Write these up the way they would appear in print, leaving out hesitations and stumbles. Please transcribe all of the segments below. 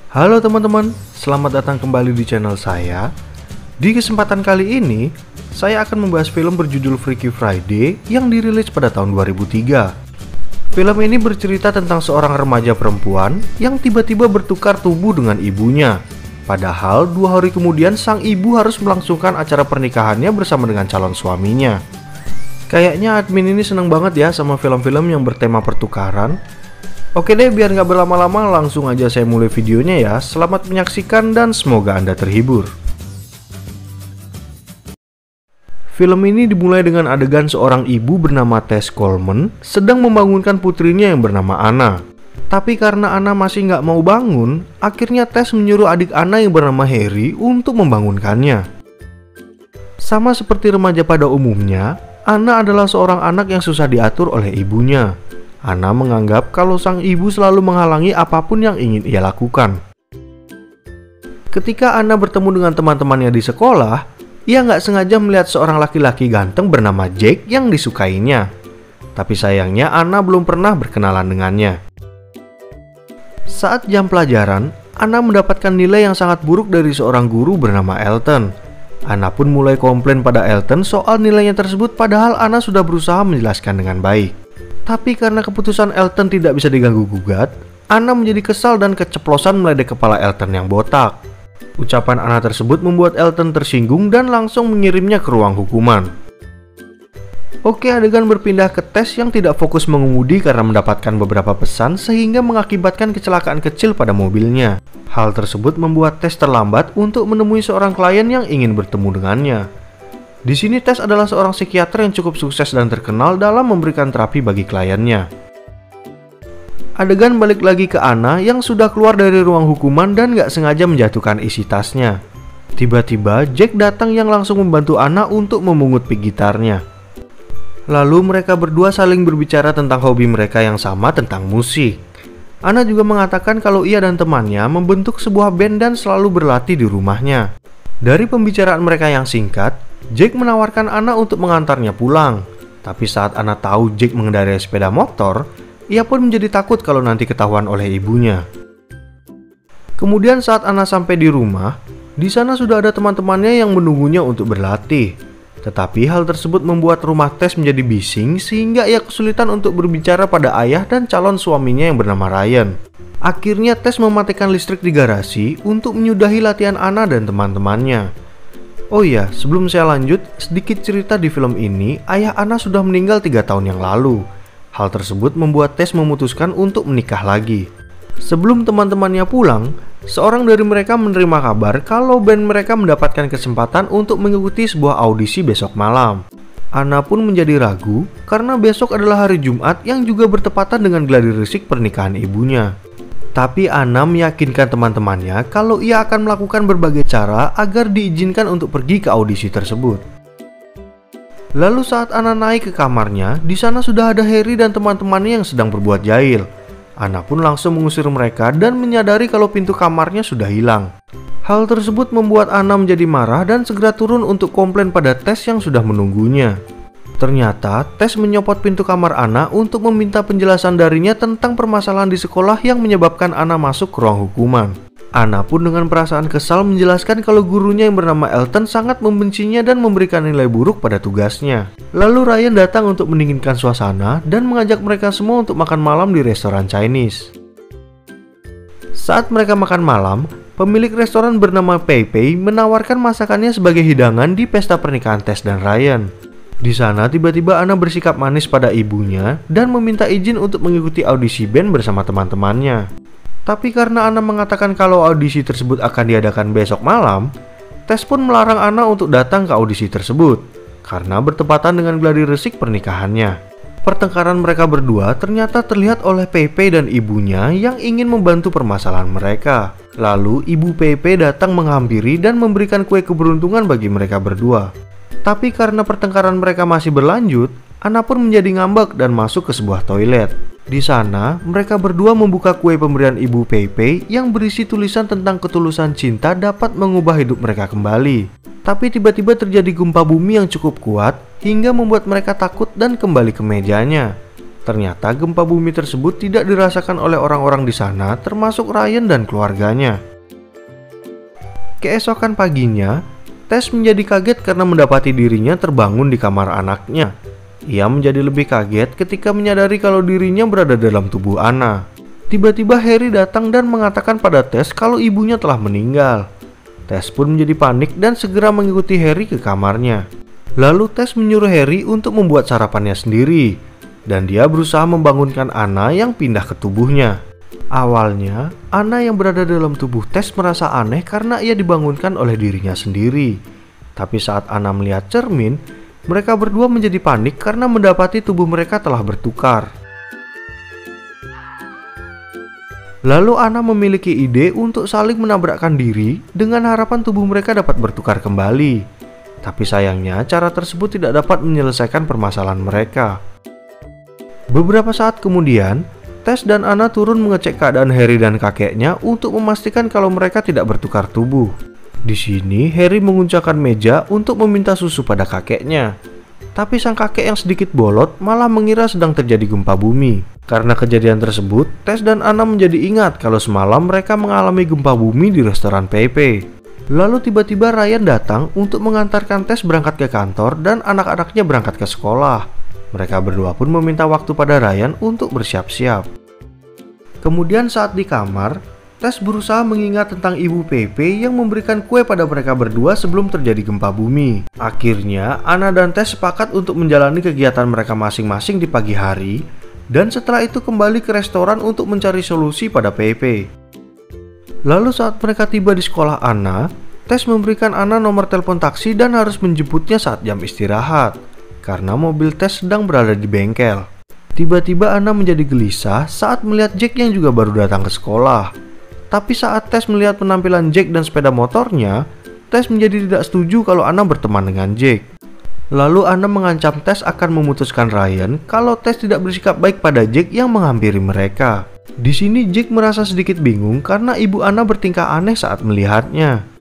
Halo teman-teman, selamat datang kembali di channel saya. Di kesempatan kali ini, saya akan membahas film berjudul Freaky Friday yang dirilis pada tahun 2003. Film ini bercerita tentang seorang remaja perempuan yang tiba-tiba bertukar tubuh dengan ibunya. Padahal 2 hari kemudian sang ibu harus melangsungkan acara pernikahannya bersama dengan calon suaminya. Kayaknya admin ini seneng banget ya sama film-film yang bertema pertukaran. Oke deh, biar nggak berlama-lama langsung aja saya mulai videonya ya. Selamat menyaksikan dan semoga Anda terhibur. Film ini dimulai dengan adegan seorang ibu bernama Tess Coleman sedang membangunkan putrinya yang bernama Anna. Tapi karena Anna masih nggak mau bangun, akhirnya Tess menyuruh adik Anna yang bernama Harry untuk membangunkannya. Sama seperti remaja pada umumnya, Anna adalah seorang anak yang susah diatur oleh ibunya. Anna menganggap kalau sang ibu selalu menghalangi apapun yang ingin ia lakukan. Ketika Anna bertemu dengan teman-temannya di sekolah, ia nggak sengaja melihat seorang laki-laki ganteng bernama Jake yang disukainya. Tapi sayangnya Anna belum pernah berkenalan dengannya. Saat jam pelajaran, Anna mendapatkan nilai yang sangat buruk dari seorang guru bernama Elton. Anna pun mulai komplain pada Elton soal nilainya tersebut, padahal Anna sudah berusaha menjelaskan dengan baik. Tapi karena keputusan Elton tidak bisa diganggu-gugat, Anna menjadi kesal dan keceplosan meledek kepala Elton yang botak. Ucapan Anna tersebut membuat Elton tersinggung dan langsung mengirimnya ke ruang hukuman. Oke, adegan berpindah ke Tess yang tidak fokus mengemudi karena mendapatkan beberapa pesan sehingga mengakibatkan kecelakaan kecil pada mobilnya. Hal tersebut membuat Tess terlambat untuk menemui seorang klien yang ingin bertemu dengannya. Di sini Tess adalah seorang psikiater yang cukup sukses dan terkenal dalam memberikan terapi bagi kliennya. Adegan balik lagi ke Anna yang sudah keluar dari ruang hukuman dan gak sengaja menjatuhkan isi tasnya. Tiba-tiba Jack datang yang langsung membantu Anna untuk memungut pick gitarnya. Lalu mereka berdua saling berbicara tentang hobi mereka yang sama tentang musik. Anna juga mengatakan kalau ia dan temannya membentuk sebuah band dan selalu berlatih di rumahnya. Dari pembicaraan mereka yang singkat, Jake menawarkan Anna untuk mengantarnya pulang. Tapi saat Anna tahu Jake mengendarai sepeda motor, ia pun menjadi takut kalau nanti ketahuan oleh ibunya. Kemudian saat Anna sampai di rumah, di sana sudah ada teman-temannya yang menunggunya untuk berlatih. Tetapi hal tersebut membuat rumah Tess menjadi bising sehingga ia kesulitan untuk berbicara pada ayah dan calon suaminya yang bernama Ryan. Akhirnya Tess mematikan listrik di garasi untuk menyudahi latihan Anna dan teman-temannya. Oh iya, sebelum saya lanjut, sedikit cerita di film ini, ayah Anna sudah meninggal 3 tahun yang lalu. Hal tersebut membuat Tess memutuskan untuk menikah lagi. Sebelum teman-temannya pulang, seorang dari mereka menerima kabar kalau band mereka mendapatkan kesempatan untuk mengikuti sebuah audisi besok malam. Anna pun menjadi ragu karena besok adalah hari Jumat yang juga bertepatan dengan gladi resik pernikahan ibunya. Tapi Anna meyakinkan teman-temannya kalau ia akan melakukan berbagai cara agar diizinkan untuk pergi ke audisi tersebut. Lalu saat Anna naik ke kamarnya, di sana sudah ada Harry dan teman-temannya yang sedang berbuat jahil. Anna pun langsung mengusir mereka dan menyadari kalau pintu kamarnya sudah hilang. Hal tersebut membuat Anna menjadi marah dan segera turun untuk komplain pada Tess yang sudah menunggunya. Ternyata Tess menyopot pintu kamar Anna untuk meminta penjelasan darinya tentang permasalahan di sekolah yang menyebabkan Anna masuk ke ruang hukuman. Anna pun dengan perasaan kesal menjelaskan kalau gurunya yang bernama Elton sangat membencinya dan memberikan nilai buruk pada tugasnya. Lalu Ryan datang untuk mendinginkan suasana dan mengajak mereka semua untuk makan malam di restoran Chinese. Saat mereka makan malam, pemilik restoran bernama Pei Pei menawarkan masakannya sebagai hidangan di pesta pernikahan Tess dan Ryan. Di sana tiba-tiba Anna bersikap manis pada ibunya dan meminta izin untuk mengikuti audisi band bersama teman-temannya. Tapi karena Anna mengatakan kalau audisi tersebut akan diadakan besok malam, Tess pun melarang Anna untuk datang ke audisi tersebut karena bertepatan dengan gladi resik pernikahannya. Pertengkaran mereka berdua ternyata terlihat oleh Pepe dan ibunya yang ingin membantu permasalahan mereka. Lalu ibu Pepe datang menghampiri dan memberikan kue keberuntungan bagi mereka berdua. Tapi karena pertengkaran mereka masih berlanjut, Anna pun menjadi ngambek dan masuk ke sebuah toilet. Di sana, mereka berdua membuka kue pemberian ibu Pepe yang berisi tulisan tentang ketulusan cinta dapat mengubah hidup mereka kembali. Tapi tiba-tiba terjadi gempa bumi yang cukup kuat hingga membuat mereka takut dan kembali ke mejanya. Ternyata gempa bumi tersebut tidak dirasakan oleh orang-orang di sana, termasuk Ryan dan keluarganya. Keesokan paginya, Tess menjadi kaget karena mendapati dirinya terbangun di kamar anaknya. Ia menjadi lebih kaget ketika menyadari kalau dirinya berada dalam tubuh Anna. Tiba-tiba Harry datang dan mengatakan pada Tess kalau ibunya telah meninggal. Tess pun menjadi panik dan segera mengikuti Harry ke kamarnya. Lalu Tess menyuruh Harry untuk membuat sarapannya sendiri, dan dia berusaha membangunkan Anna yang pindah ke tubuhnya. Awalnya, Anna yang berada dalam tubuh Tess merasa aneh karena ia dibangunkan oleh dirinya sendiri. Tapi saat Anna melihat cermin, mereka berdua menjadi panik karena mendapati tubuh mereka telah bertukar. Lalu Anna memiliki ide untuk saling menabrakkan diri dengan harapan tubuh mereka dapat bertukar kembali. Tapi sayangnya cara tersebut tidak dapat menyelesaikan permasalahan mereka. Beberapa saat kemudian, Tess dan Anna turun mengecek keadaan Harry dan kakeknya untuk memastikan kalau mereka tidak bertukar tubuh. Di sini Harry menguncangkan meja untuk meminta susu pada kakeknya. Tapi sang kakek yang sedikit bolot malah mengira sedang terjadi gempa bumi. Karena kejadian tersebut, Tess dan Anna menjadi ingat kalau semalam mereka mengalami gempa bumi di restoran Pepe. Lalu tiba-tiba Ryan datang untuk mengantarkan Tess berangkat ke kantor dan anak-anaknya berangkat ke sekolah. Mereka berdua pun meminta waktu pada Ryan untuk bersiap-siap. Kemudian saat di kamar, Tess berusaha mengingat tentang ibu Pepe yang memberikan kue pada mereka berdua sebelum terjadi gempa bumi. Akhirnya, Anna dan Tess sepakat untuk menjalani kegiatan mereka masing-masing di pagi hari, dan setelah itu kembali ke restoran untuk mencari solusi pada Pepe. Lalu saat mereka tiba di sekolah Anna, Tess memberikan Anna nomor telepon taksi dan harus menjemputnya saat jam istirahat, karena mobil Tess sedang berada di bengkel. Tiba-tiba Anna menjadi gelisah saat melihat Jack yang juga baru datang ke sekolah. Tapi saat Tess melihat penampilan Jack dan sepeda motornya, Tess menjadi tidak setuju kalau Anna berteman dengan Jack. Lalu Anna mengancam Tess akan memutuskan Ryan kalau Tess tidak bersikap baik pada Jack yang menghampiri mereka. Di sini Jack merasa sedikit bingung karena ibu Anna bertingkah aneh saat melihatnya.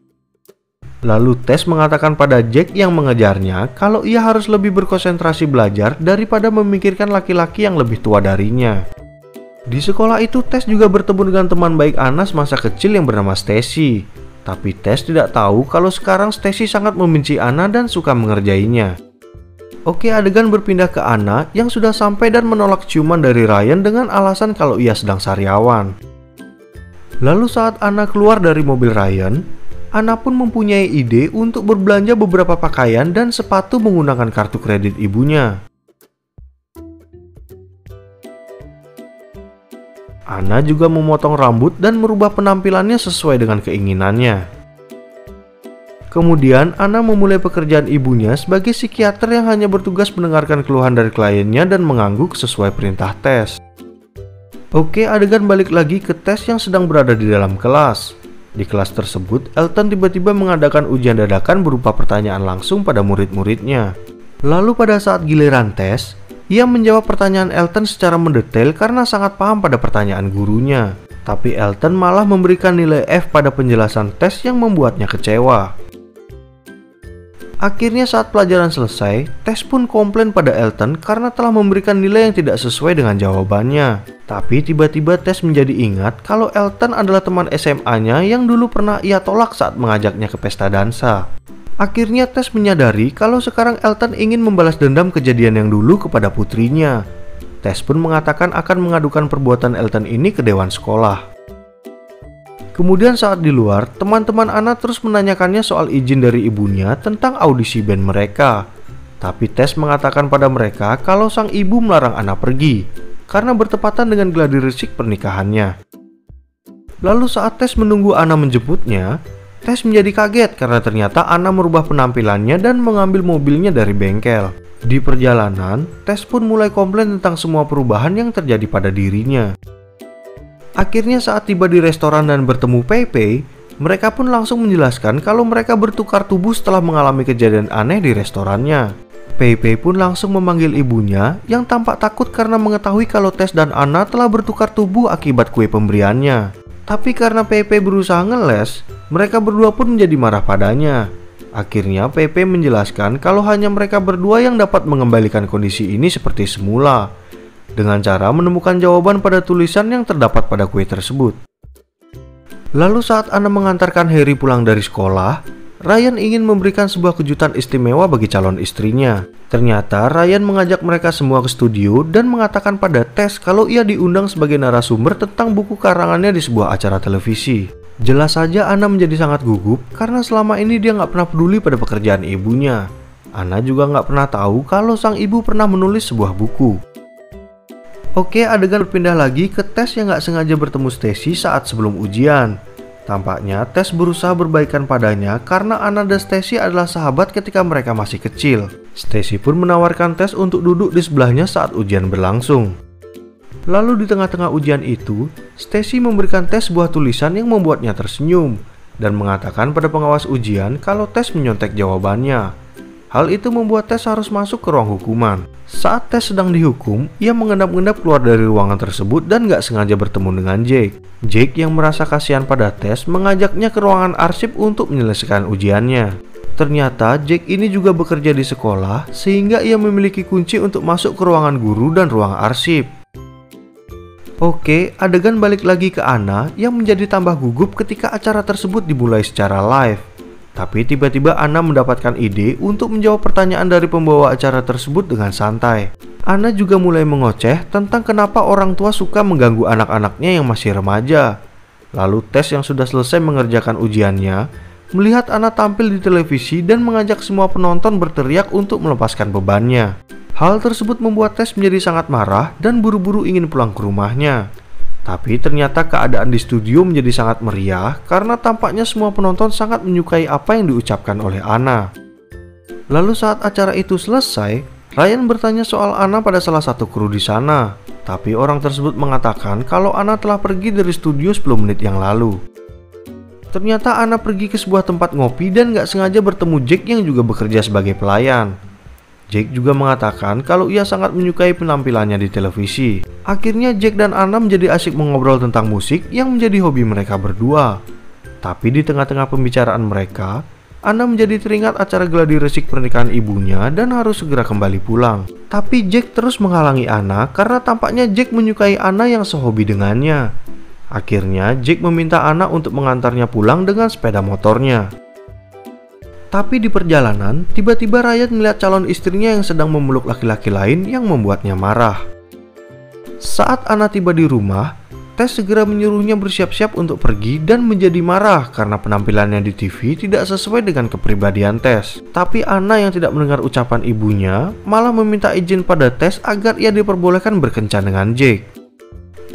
Lalu Tess mengatakan pada Jack yang mengejarnya kalau ia harus lebih berkonsentrasi belajar daripada memikirkan laki-laki yang lebih tua darinya. Di sekolah itu Tess juga bertemu dengan teman baik Anna semasa kecil yang bernama Stacy. Tapi Tess tidak tahu kalau sekarang Stacy sangat membenci Anna dan suka mengerjainya. Oke, adegan berpindah ke Anna yang sudah sampai dan menolak ciuman dari Ryan dengan alasan kalau ia sedang sariawan. Lalu saat Anna keluar dari mobil Ryan, Anna pun mempunyai ide untuk berbelanja beberapa pakaian dan sepatu menggunakan kartu kredit ibunya. Anna juga memotong rambut dan merubah penampilannya sesuai dengan keinginannya. Kemudian Anna memulai pekerjaan ibunya sebagai psikiater yang hanya bertugas mendengarkan keluhan dari kliennya dan mengangguk sesuai perintah Tess. Oke, adegan balik lagi ke Tess yang sedang berada di dalam kelas. Di kelas tersebut, Elton tiba-tiba mengadakan ujian dadakan berupa pertanyaan langsung pada murid-muridnya. Lalu pada saat giliran Tess, ia menjawab pertanyaan Elton secara mendetail karena sangat paham pada pertanyaan gurunya. Tapi Elton malah memberikan nilai F pada penjelasan Tess yang membuatnya kecewa. Akhirnya saat pelajaran selesai, Tess pun komplain pada Elton karena telah memberikan nilai yang tidak sesuai dengan jawabannya. Tapi tiba-tiba Tess menjadi ingat kalau Elton adalah teman SMA-nya yang dulu pernah ia tolak saat mengajaknya ke pesta dansa. Akhirnya Tess menyadari kalau sekarang Elton ingin membalas dendam kejadian yang dulu kepada putrinya. Tess pun mengatakan akan mengadukan perbuatan Elton ini ke dewan sekolah. Kemudian saat di luar, teman-teman Anna terus menanyakannya soal izin dari ibunya tentang audisi band mereka. Tapi Tess mengatakan pada mereka kalau sang ibu melarang Anna pergi karena bertepatan dengan gladi resik pernikahannya. Lalu saat Tess menunggu Anna menjemputnya, Tess menjadi kaget karena ternyata Anna merubah penampilannya dan mengambil mobilnya dari bengkel. Di perjalanan, Tess pun mulai komplain tentang semua perubahan yang terjadi pada dirinya. Akhirnya saat tiba di restoran dan bertemu Pepe, mereka pun langsung menjelaskan kalau mereka bertukar tubuh setelah mengalami kejadian aneh di restorannya. Pepe pun langsung memanggil ibunya yang tampak takut karena mengetahui kalau Tess dan Anna telah bertukar tubuh akibat kue pemberiannya. Tapi karena Pepe berusaha ngeles, mereka berdua pun menjadi marah padanya. Akhirnya Pepe menjelaskan kalau hanya mereka berdua yang dapat mengembalikan kondisi ini seperti semula. dengan cara menemukan jawaban pada tulisan yang terdapat pada kue tersebut. Lalu saat Anna mengantarkan Harry pulang dari sekolah, Ryan ingin memberikan sebuah kejutan istimewa bagi calon istrinya. Ternyata Ryan mengajak mereka semua ke studio dan mengatakan pada Tess kalau ia diundang sebagai narasumber tentang buku karangannya di sebuah acara televisi. Jelas saja Anna menjadi sangat gugup karena selama ini dia nggak pernah peduli pada pekerjaan ibunya. Anna juga nggak pernah tahu kalau sang ibu pernah menulis sebuah buku. Oke, adegan berpindah lagi ke Tess yang nggak sengaja bertemu Stacy saat sebelum ujian. Tampaknya Tess berusaha berbaikan padanya karena Anna dan Stacy adalah sahabat ketika mereka masih kecil. Stacy pun menawarkan Tess untuk duduk di sebelahnya saat ujian berlangsung. Lalu di tengah-tengah ujian itu, Stacy memberikan Tess sebuah tulisan yang membuatnya tersenyum dan mengatakan pada pengawas ujian kalau Tess menyontek jawabannya. Hal itu membuat Tess harus masuk ke ruang hukuman. Saat Tess sedang dihukum, ia mengendap-endap keluar dari ruangan tersebut dan gak sengaja bertemu dengan Jake. Jake yang merasa kasihan pada Tess mengajaknya ke ruangan arsip untuk menyelesaikan ujiannya. Ternyata Jake ini juga bekerja di sekolah sehingga ia memiliki kunci untuk masuk ke ruangan guru dan ruang arsip. Oke, adegan balik lagi ke Anna yang menjadi tambah gugup ketika acara tersebut dimulai secara live. Tapi tiba-tiba Anna mendapatkan ide untuk menjawab pertanyaan dari pembawa acara tersebut dengan santai. Anna juga mulai mengoceh tentang kenapa orang tua suka mengganggu anak-anaknya yang masih remaja. Lalu Tess yang sudah selesai mengerjakan ujiannya, melihat Anna tampil di televisi dan mengajak semua penonton berteriak untuk melepaskan bebannya. Hal tersebut membuat Tess menjadi sangat marah dan buru-buru ingin pulang ke rumahnya. Tapi ternyata keadaan di studio menjadi sangat meriah karena tampaknya semua penonton sangat menyukai apa yang diucapkan oleh Anna. Lalu saat acara itu selesai, Ryan bertanya soal Anna pada salah satu kru di sana. Tapi orang tersebut mengatakan kalau Anna telah pergi dari studio 10 menit yang lalu. Ternyata Anna pergi ke sebuah tempat ngopi dan gak sengaja bertemu Jake yang juga bekerja sebagai pelayan. Jake juga mengatakan kalau ia sangat menyukai penampilannya di televisi. Akhirnya Jake dan Anna menjadi asyik mengobrol tentang musik yang menjadi hobi mereka berdua. Tapi di tengah-tengah pembicaraan mereka, Anna menjadi teringat acara gladi resik pernikahan ibunya dan harus segera kembali pulang. Tapi Jake terus menghalangi Anna karena tampaknya Jake menyukai Anna yang sehobi dengannya. Akhirnya Jake meminta Anna untuk mengantarnya pulang dengan sepeda motornya. Tapi di perjalanan, tiba-tiba Ryan melihat calon istrinya yang sedang memeluk laki-laki lain yang membuatnya marah. Saat Anna tiba di rumah, Tess segera menyuruhnya bersiap-siap untuk pergi dan menjadi marah karena penampilannya di TV tidak sesuai dengan kepribadian Tess. Tapi Anna yang tidak mendengar ucapan ibunya malah meminta izin pada Tess agar ia diperbolehkan berkencan dengan Jake.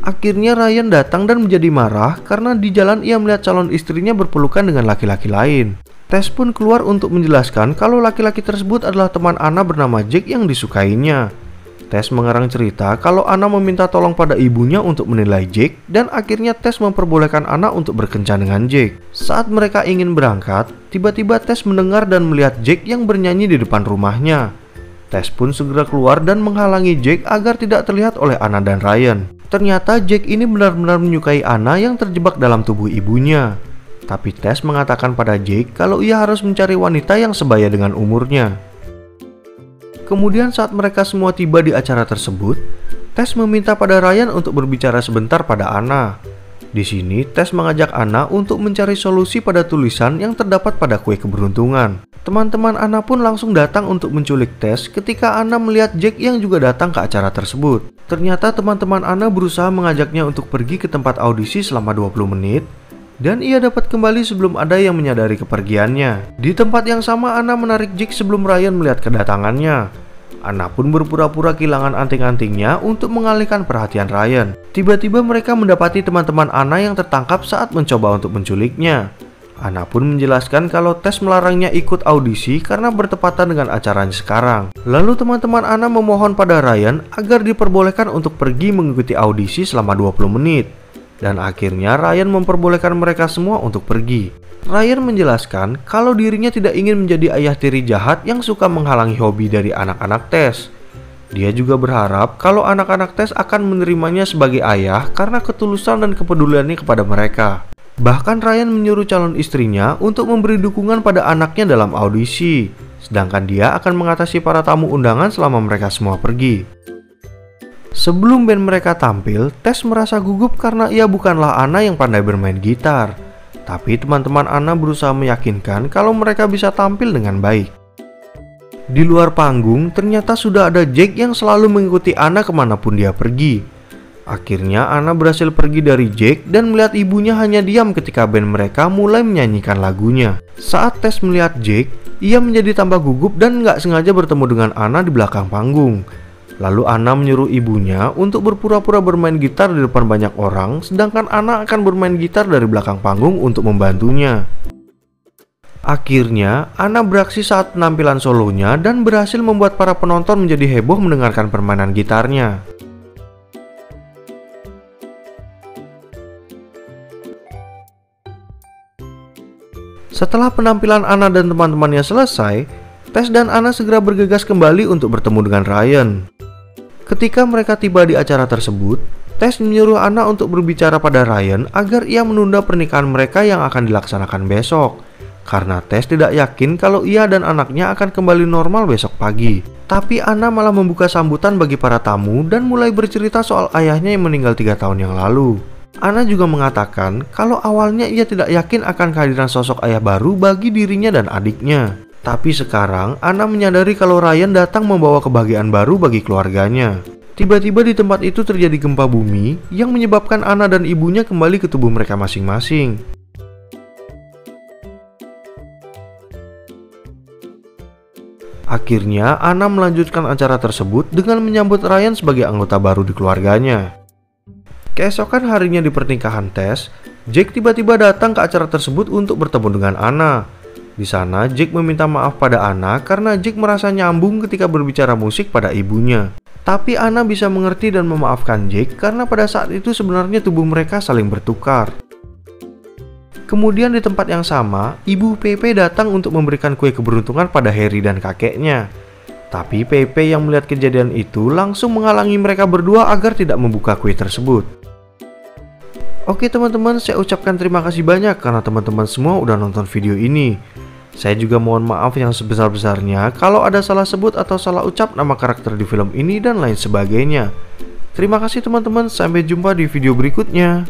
Akhirnya Ryan datang dan menjadi marah karena di jalan ia melihat calon istrinya berpelukan dengan laki-laki lain. Tess pun keluar untuk menjelaskan kalau laki-laki tersebut adalah teman Anna bernama Jake yang disukainya. Tess mengarang cerita kalau Anna meminta tolong pada ibunya untuk menilai Jake dan akhirnya Tess memperbolehkan Anna untuk berkencan dengan Jake. Saat mereka ingin berangkat, tiba-tiba Tess mendengar dan melihat Jake yang bernyanyi di depan rumahnya. Tess pun segera keluar dan menghalangi Jake agar tidak terlihat oleh Anna dan Ryan. Ternyata Jake ini benar-benar menyukai Anna yang terjebak dalam tubuh ibunya. Tapi Tess mengatakan pada Jake kalau ia harus mencari wanita yang sebaya dengan umurnya. Kemudian saat mereka semua tiba di acara tersebut, Tess meminta pada Ryan untuk berbicara sebentar pada Anna. Di sini Tess mengajak Anna untuk mencari solusi pada tulisan yang terdapat pada kue keberuntungan. Teman-teman Anna pun langsung datang untuk menculik Tess ketika Anna melihat Jake yang juga datang ke acara tersebut. Ternyata teman-teman Anna berusaha mengajaknya untuk pergi ke tempat audisi selama 20 menit. Dan ia dapat kembali sebelum ada yang menyadari kepergiannya. Di tempat yang sama Anna menarik Jake sebelum Ryan melihat kedatangannya. Anna pun berpura-pura kehilangan anting-antingnya untuk mengalihkan perhatian Ryan. Tiba-tiba mereka mendapati teman-teman Anna yang tertangkap saat mencoba untuk menculiknya. Anna pun menjelaskan kalau Tess melarangnya ikut audisi karena bertepatan dengan acaranya sekarang. Lalu teman-teman Anna memohon pada Ryan agar diperbolehkan untuk pergi mengikuti audisi selama 20 menit. Dan akhirnya Ryan memperbolehkan mereka semua untuk pergi. Ryan menjelaskan kalau dirinya tidak ingin menjadi ayah tiri jahat yang suka menghalangi hobi dari anak-anak Tess. Dia juga berharap kalau anak-anak Tess akan menerimanya sebagai ayah karena ketulusan dan kepeduliannya kepada mereka. Bahkan Ryan menyuruh calon istrinya untuk memberi dukungan pada anaknya dalam audisi, sedangkan dia akan mengatasi para tamu undangan selama mereka semua pergi. Sebelum band mereka tampil, Tess merasa gugup karena ia bukanlah Anna yang pandai bermain gitar. Tapi teman-teman Anna berusaha meyakinkan kalau mereka bisa tampil dengan baik. Di luar panggung, ternyata sudah ada Jake yang selalu mengikuti Anna kemanapun dia pergi. Akhirnya Anna berhasil pergi dari Jake dan melihat ibunya hanya diam ketika band mereka mulai menyanyikan lagunya. Saat Tess melihat Jake, ia menjadi tambah gugup dan nggak sengaja bertemu dengan Anna di belakang panggung. Lalu Anna menyuruh ibunya untuk berpura-pura bermain gitar di depan banyak orang, sedangkan Anna akan bermain gitar dari belakang panggung untuk membantunya. Akhirnya, Anna beraksi saat penampilan solonya dan berhasil membuat para penonton menjadi heboh mendengarkan permainan gitarnya. Setelah penampilan Anna dan teman-temannya selesai, Tess dan Anna segera bergegas kembali untuk bertemu dengan Ryan. Ketika mereka tiba di acara tersebut, Tess menyuruh Anna untuk berbicara pada Ryan agar ia menunda pernikahan mereka yang akan dilaksanakan besok. Karena Tess tidak yakin kalau ia dan anaknya akan kembali normal besok pagi. Tapi Anna malah membuka sambutan bagi para tamu dan mulai bercerita soal ayahnya yang meninggal 3 tahun yang lalu. Anna juga mengatakan kalau awalnya ia tidak yakin akan kehadiran sosok ayah baru bagi dirinya dan adiknya. Tapi sekarang Anna menyadari kalau Ryan datang membawa kebahagiaan baru bagi keluarganya. Tiba-tiba di tempat itu terjadi gempa bumi yang menyebabkan Anna dan ibunya kembali ke tubuh mereka masing-masing. Akhirnya Anna melanjutkan acara tersebut dengan menyambut Ryan sebagai anggota baru di keluarganya. Keesokan harinya di pernikahan Tess, Jake tiba-tiba datang ke acara tersebut untuk bertemu dengan Anna. Di sana, Jake meminta maaf pada Anna karena Jake merasa nyambung ketika berbicara musik pada ibunya. Tapi Anna bisa mengerti dan memaafkan Jake karena pada saat itu sebenarnya tubuh mereka saling bertukar. Kemudian di tempat yang sama, ibu Pepe datang untuk memberikan kue keberuntungan pada Harry dan kakeknya. Tapi Pepe yang melihat kejadian itu langsung menghalangi mereka berdua agar tidak membuka kue tersebut. Oke teman-teman, saya ucapkan terima kasih banyak karena teman-teman semua udah nonton video ini. Saya juga mohon maaf yang sebesar-besarnya kalau ada salah sebut atau salah ucap nama karakter di film ini dan lain sebagainya. Terima kasih teman-teman, sampai jumpa di video berikutnya.